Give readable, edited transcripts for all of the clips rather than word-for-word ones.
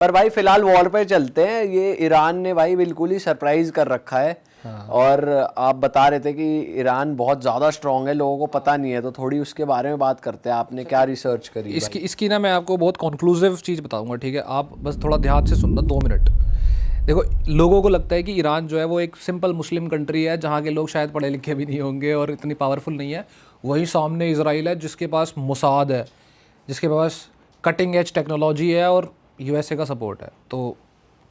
पर भाई फिलहाल वॉर पे चलते हैं। ये ईरान ने भाई बिल्कुल ही सरप्राइज कर रखा है। हाँ। और आप बता रहे थे कि ईरान बहुत ज़्यादा स्ट्रांग है, लोगों को पता नहीं है, तो थोड़ी उसके बारे में बात करते हैं। आपने क्या रिसर्च करी भाई? इसकी ना मैं आपको बहुत कंक्लूसिव चीज़ बताऊंगा, ठीक है? आप बस थोड़ा ध्यान से सुनना, 2 मिनट। देखो, लोगों को लगता है कि ईरान जो है वो एक सिंपल मुस्लिम कंट्री है जहाँ के लोग शायद पढ़े लिखे भी नहीं होंगे और इतनी पावरफुल नहीं है। वहीं सामने इसराइल है जिसके पास मोसाद है, जिसके पास कटिंग एज टेक्नोलॉजी है और यूएसए का सपोर्ट है। तो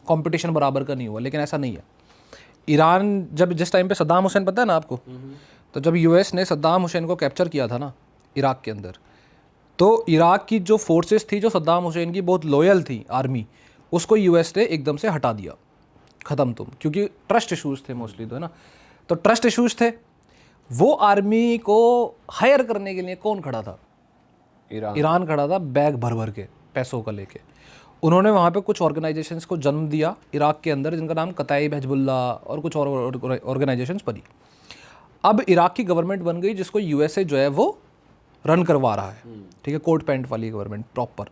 कंपटीशन बराबर का नहीं हुआ, लेकिन ऐसा नहीं है। ईरान जब जिस टाइम पे सद्दाम हुसैन, पता है ना आपको, तो जब यूएस ने सद्दाम हुसैन को कैप्चर किया था ना इराक के अंदर, तो इराक की जो फोर्सेस थी जो सद्दाम हुसैन की बहुत लॉयल थी आर्मी, उसको यूएस ने एकदम से हटा दिया, ख़त्म तुम, क्योंकि ट्रस्ट इश्यूज थे मोस्टली, तो है ना। तो ट्रस्ट इश्यूज थे, वो आर्मी को हायर करने के लिए कौन खड़ा था? ईरान खड़ा था, बैग भर भर के पैसों का लेके। उन्होंने वहाँ पे कुछ ऑर्गेनाइजेशंस को जन्म दिया इराक के अंदर, जिनका नाम कताइब हिजबुल्ला और कुछ और ऑर्गेनाइजेशंस बनी। अब इराक की गवर्नमेंट बन गई जिसको यूएसए जो है वो रन करवा रहा है, ठीक है, कोट पैंट वाली गवर्नमेंट प्रॉपर।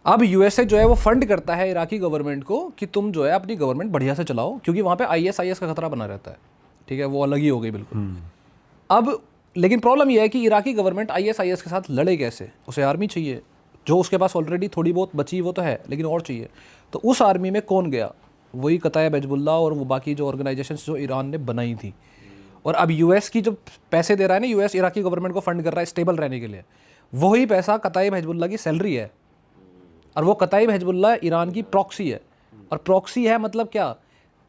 अब यूएसए जो है वो फंड करता है इराकी गवर्नमेंट को कि तुम जो है अपनी गवर्नमेंट बढ़िया से चलाओ, क्योंकि वहाँ पे आईएस का खतरा बना रहता है, ठीक है, वो अलग ही हो गई बिल्कुल। अब लेकिन प्रॉब्लम यह है कि इराकी गवर्नमेंट आईएस के साथ लड़े कैसे? उसे आर्मी चाहिए, जो उसके पास ऑलरेडी थोड़ी बहुत बची वो तो है, लेकिन और चाहिए। तो उस आर्मी में कौन गया? वही कताइब हिजबुल्लाह और वो बाकी जो ऑर्गेनाइजेशंस जो ईरान ने बनाई थी। और अब यूएस की जो पैसे दे रहा है ना, यूएस इराकी गवर्नमेंट को फंड कर रहा है स्टेबल रहने के लिए, वही पैसा कताइब हिजबुल्लाह की सैलरी है। और वो कताइब हिजबुल्लाह ईरान की प्रॉक्सी है। और प्रॉक्सी है मतलब क्या?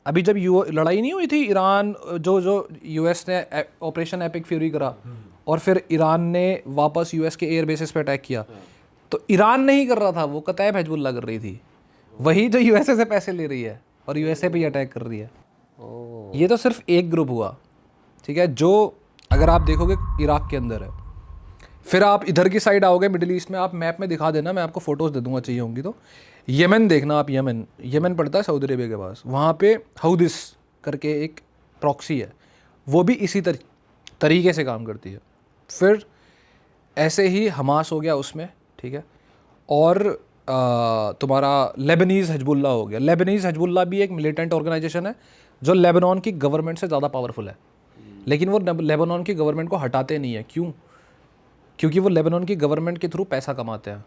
अभी जब लड़ाई नहीं हुई थी ईरान, जो यूएस ने ऑपरेशन एपिक फ्यूरी करा और फिर ईरान ने वापस यूएस के एयर बेसिस पे अटैक किया, तो ईरान नहीं कर रहा था, वो कताइब हिजबुल्लाह कर रही थी, वही जो यूएसए से पैसे ले रही है और यूएसए पे अटैक कर रही है। ये तो सिर्फ एक ग्रुप हुआ, ठीक है, जो अगर आप देखोगे इराक के अंदर है। फिर आप इधर की साइड आओगे मिडिल ईस्ट में, आप मैप में दिखा देना, मैं आपको फोटोज़ दे दूंगा चाहिए होंगी तो। यमन देखना आप, यमन पड़ता है सऊदी अरेबिया के पास, वहाँ पे हौदिस करके एक प्रॉक्सी है, वो भी इसी तरीके से काम करती है। फिर ऐसे ही हमास हो गया उसमें, ठीक है, और तुम्हारा लेबनीज़ हिजबुल्लाह हो गया। लेबनीज़ हिजबुल्लाह भी एक मिलिटेंट ऑर्गेनाइजेशन है जो लेबनान की गवर्नमेंट से ज़्यादा पावरफुल है, लेकिन वो लेबनान की गवर्नमेंट को हटाते नहीं है। क्यों? क्योंकि वो लेबनान की गवर्नमेंट के थ्रू पैसा कमाते हैं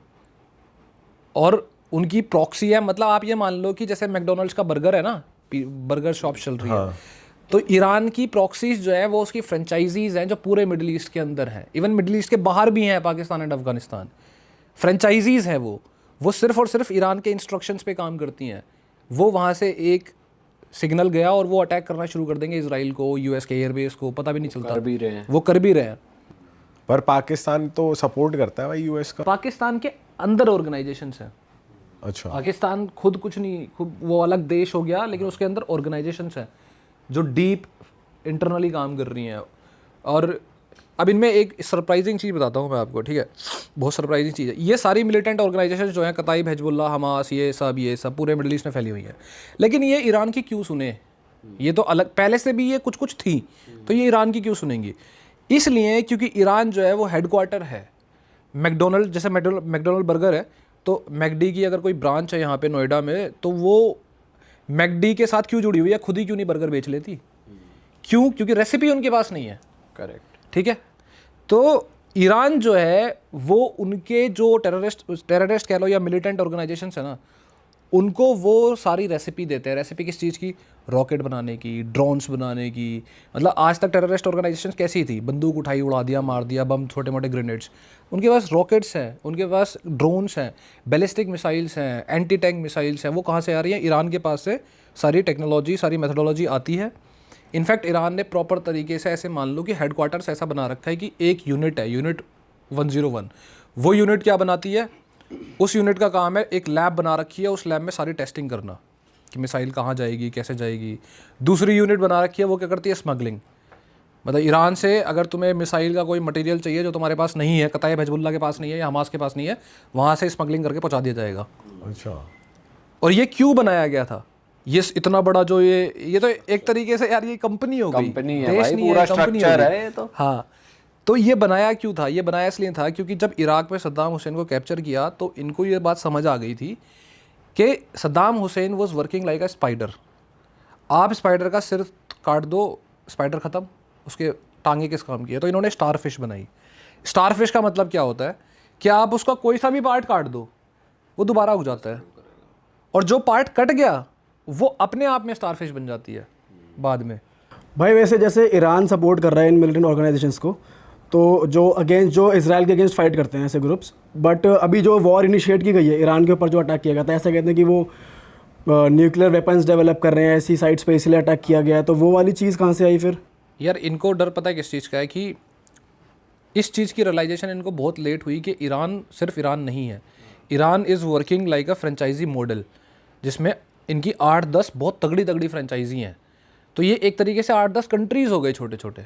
और उनकी प्रॉक्सी है। मतलब आप ये मान लो कि जैसे मैकडोनल्ड्स का बर्गर है ना, बर्गर शॉप चल रही है, तो ईरान की प्रॉक्सीज जो है वो उसकी फ्रेंचाइजीज हैं जो पूरे मिडिल ईस्ट के अंदर हैं, इवन मिडिल ईस्ट के बाहर भी हैं, पाकिस्तान एंड अफगानिस्तान। फ्रेंचाइजीज हैं वो सिर्फ और सिर्फ ईरान के इंस्ट्रक्शंस पे काम करती हैं। वो वहाँ से एक सिग्नल गया और वो अटैक करना शुरू कर देंगे इसराइल को, यूएस के एयरबेस को, पता भी नहीं चलता। वो कर भी रहे हैं। पर पाकिस्तान तो सपोर्ट करता है भाई यूएस का। पाकिस्तान के अंदर ऑर्गेनाइजेशंस हैं। अच्छा। पाकिस्तान खुद कुछ नहीं, खुद वो अलग देश हो गया, लेकिन उसके अंदर ऑर्गेनाइजेशंस हैं जो डीप इंटरनली काम कर रही हैं। और अब इनमें एक सरप्राइजिंग चीज़ बताता हूँ मैं आपको, ठीक है, बहुत सरप्राइजिंग चीज़ है। ये सारी मिलिटेंट ऑर्गेनाइजेशन जो हैं, कताइब हिजबुल्लाह, हमास, ये सब पूरे मिडिल ईस्ट में फैली हुई हैं। लेकिन ये ईरान की क्यों सुने? ये तो अलग पहले से भी ये कुछ थी, तो ये ईरान की क्यों सुनेंगी? इसलिए क्योंकि ईरान जो है वो हेडक्वार्टर है मैकडोनल्ड, जैसे मैकडोनल्ड बर्गर है, तो मैकडी की अगर कोई ब्रांच है यहाँ पे नोएडा में, तो वो मैकडी के साथ क्यों जुड़ी हुई है? खुद ही क्यों नहीं बर्गर बेच लेती? क्यों? क्योंकि रेसिपी उनके पास नहीं है। करेक्ट, ठीक है। तो ईरान जो है वो उनके जो टेररिस्ट कह लो या मिलिटेंट ऑर्गेनाइजेशंस है ना, उनको वो सारी रेसिपी देते हैं। रेसिपी किस चीज़ की? रॉकेट बनाने की, ड्रोन्स बनाने की। मतलब आज तक टेररिस्ट ऑर्गेनाइजेशंस कैसी थी? बंदूक उठाई, उड़ा दिया, मार दिया, बम, छोटे मोटे ग्रेनेड्स। उनके पास रॉकेट्स हैं, उनके पास ड्रोन्स हैं, बैलिस्टिक मिसाइल्स हैं, एंटी टैंक मिसाइल्स हैं। वो कहाँ से आ रही हैं? ईरान के पास से सारी टेक्नोलॉजी, सारी मेथोडोलॉजी आती है। इनफैक्ट ईरान ने प्रॉपर तरीके से, ऐसे मान लो कि हेडक्वार्टर्स ऐसा बना रखा है कि एक यूनिट है, यूनिट 101। वो यूनिट क्या बनाती है? उस यूनिट का काम है, एक लैब बना रखी है, उस लैब में सारी टेस्टिंग करना कि मिसाइल कहाँ जाएगी, कैसे जाएगी। दूसरी यूनिट बना रखी है, वो क्या करती है? स्मगलिंग। मतलब ईरान से अगर तुम्हें मिसाइल का कोई मटेरियल चाहिए जो तुम्हारे पास नहीं है, कताइब हिजबुल्लाह के पास नहीं है या हमास के पास नहीं है, वहाँ से स्मगलिंग करके पहुँचा दिया जाएगा। अच्छा। और ये क्यों बनाया गया था? ये इतना बड़ा जो ये तो एक तरीके से यार ये कंपनी हो गई, कंपनी है देश भाई, नहीं पूरा है, कंपनी स्ट्रक्चर हो गई। है ये तो। हाँ, तो ये बनाया क्यों था? ये बनाया इसलिए था क्योंकि जब इराक में सद्दाम हुसैन को कैप्चर किया तो इनको ये बात समझ आ गई थी कि Saddam Hussain was working like a spider. आप स्पाइडर का सिर काट दो, स्पाइडर ख़त्म, उसके टांगे किस काम की है? तो इन्होंने स्टार फिश बनाई। स्टार फिश का मतलब क्या होता है कि आप उसका कोई सा भी पार्ट काट दो वो दोबारा उग जाता है, और जो पार्ट कट गया वो अपने आप में स्टार फिश बन जाती है बाद में। भाई वैसे जैसे ईरान सपोर्ट कर रहा है इन मिलिटेंट ऑर्गेनाइजेशंस को, तो जो इसराइल के अगेंस्ट फाइट करते हैं ऐसे ग्रुप्स, बट अभी जो वॉर इनिशिएट की गई है ईरान के ऊपर, जो अटैक किया गया था, ऐसा कहते हैं कि वो न्यूक्लियर वेपन्स डेवलप कर रहे हैं ऐसी साइट्स पे, इसलिए अटैक किया गया है। तो वो वाली चीज़ कहाँ से आई फिर? यार इनको डर पता है किस चीज़ का है, कि इस चीज़ की रियलाइजेशन इनको बहुत लेट हुई कि ईरान सिर्फ ईरान नहीं है, Iran is working like a franchise model, जिसमें इनकी 8-10 बहुत तगड़ी तगड़ी फ्रेंचाइजी हैं। तो ये एक तरीके से 8-10 कंट्रीज़ हो गए छोटे छोटे।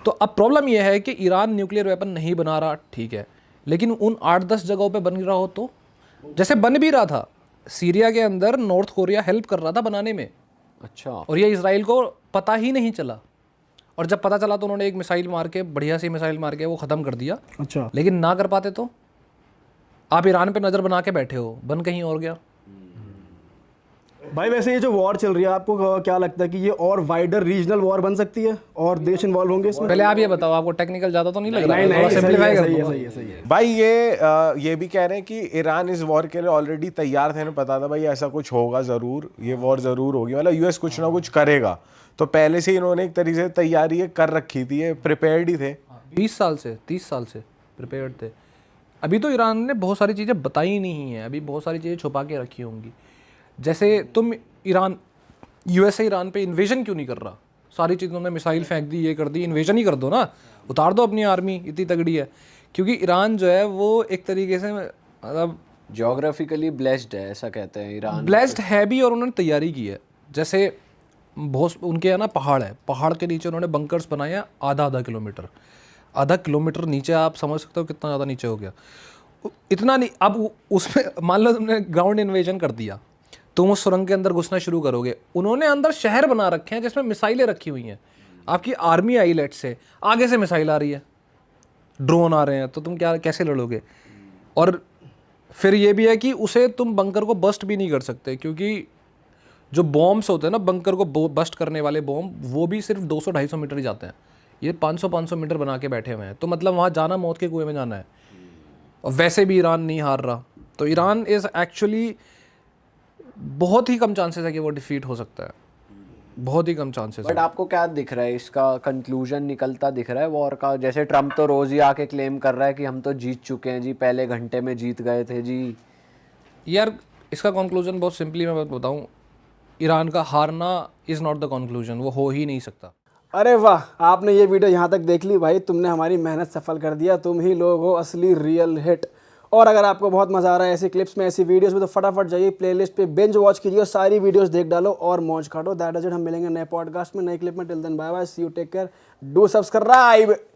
तो अब प्रॉब्लम यह है कि ईरान न्यूक्लियर वेपन नहीं बना रहा, ठीक है, लेकिन उन 8-10 जगहों पे बन रहा हो, तो जैसे बन भी रहा था सीरिया के अंदर, नॉर्थ कोरिया हेल्प कर रहा था बनाने में, अच्छा, और ये इजराइल को पता ही नहीं चला, और जब पता चला तो उन्होंने एक मिसाइल मार के, बढ़िया सी मिसाइल मार के वो ख़त्म कर दिया। अच्छा, लेकिन ना कर पाते तो आप ईरान पे नज़र बना के बैठे हो, बन कहीं और गया। भाई वैसे ये जो वॉर चल रही है, आपको क्या लगता है कि ये और वाइडर रीजनल वॉर बन सकती है और देश इन्वॉल्व होंगे इसमें? पहले आप ये बताओ, आपको टेक्निकल ज़्यादा तो नहीं लग रहा है? नहीं, थोड़ा सही है, सिंप्लीफाई कर सही है, दो। सही है, सही है। भाई ये भी कह रहे हैं कि ईरान इस वॉर के लिए ऑलरेडी तैयार थे, ना पता था भाई ऐसा कुछ होगा ज़रूर, ये वॉर ज़रूर होगी, मतलब यूएस कुछ ना कुछ करेगा, तो पहले से इन्होंने एक तरीके से तैयारी ये कर रखी थी, ये प्रिपेयर्ड ही थे। 20 साल से 30 साल से प्रिपेयर्ड थे। अभी तो ईरान ने बहुत सारी चीज़ें बताई नहीं हैं, अभी बहुत सारी चीज़ें छुपा के रखी होंगी। जैसे तुम ईरान, यूएसए ईरान पे इन्वेजन क्यों नहीं कर रहा? सारी चीज़ों में मिसाइल फेंक दी, ये कर दी, इन्वेजन ही कर दो ना, उतार दो अपनी आर्मी, इतनी तगड़ी है। क्योंकि ईरान जो है वो एक तरीके से मतलब ज्योग्राफिकली ब्लेस्ड है, ऐसा कहते हैं ईरान। ब्लेस्ड है भी, और उन्होंने तैयारी की है। जैसे बहुत उनके यहाँ ना पहाड़ है, पहाड़ के नीचे उन्होंने बंकर्स बनाए हैं आधा किलोमीटर नीचे। आप समझ सकते हो कितना ज़्यादा नीचे हो गया। इतना नहीं, अब उसमें मान लो तुमने ग्राउंड इन्वेजन कर दिया, तुम उस सुरंग के अंदर घुसना शुरू करोगे। उन्होंने अंदर शहर बना रखे हैं जिसमें मिसाइलें रखी हुई हैं। आपकी आर्मी आई लेट से, आगे से मिसाइल आ रही है, ड्रोन आ रहे हैं, तो तुम क्या कैसे लड़ोगे? और फिर ये भी है कि उसे तुम बंकर को बस्ट भी नहीं कर सकते, क्योंकि जो बॉम्ब्स होते हैं ना, बंकर को बस्ट करने वाले बॉम्ब, वो भी सिर्फ 200-250 मीटर ही जाते हैं। ये 500-500 मीटर बना के बैठे हुए हैं, तो मतलब वहाँ जाना मौत के कुएं में जाना है। और वैसे भी ईरान नहीं हार रहा, तो ईरान इज़ एक्चुअली बहुत ही कम चांसेस है कि वो डिफीट हो सकता है, बहुत ही कम चांसेस है। बट आपको क्या दिख रहा है, इसका कंक्लूजन निकलता दिख रहा है वॉर का? जैसे ट्रम्प तो रोज ही आके क्लेम कर रहा है कि हम तो जीत चुके हैं जी, पहले घंटे में जीत गए थे जी। यार इसका कंक्लूजन बहुत सिंपली मैं बताऊं, ईरान का हारना इज़ नॉट द कंक्लूजन, वो हो ही नहीं सकता। अरे वाह, आपने ये वीडियो यहाँ तक देख ली भाई, तुमने हमारी मेहनत सफल कर दिया, तुम ही लोग हो असली रियल हिट। और अगर आपको बहुत मज़ा आ रहा है ऐसी क्लिप्स में, ऐसी वीडियोस में, तो फटाफट जाइए प्लेलिस्ट पे बिंज वॉच कीजिए और सारी वीडियोस देख डालो और मौज काटो। That is it. हम मिलेंगे नए पॉडकास्ट में, नए क्लिप में। Till then bye bye, see you, take care, do subscribe.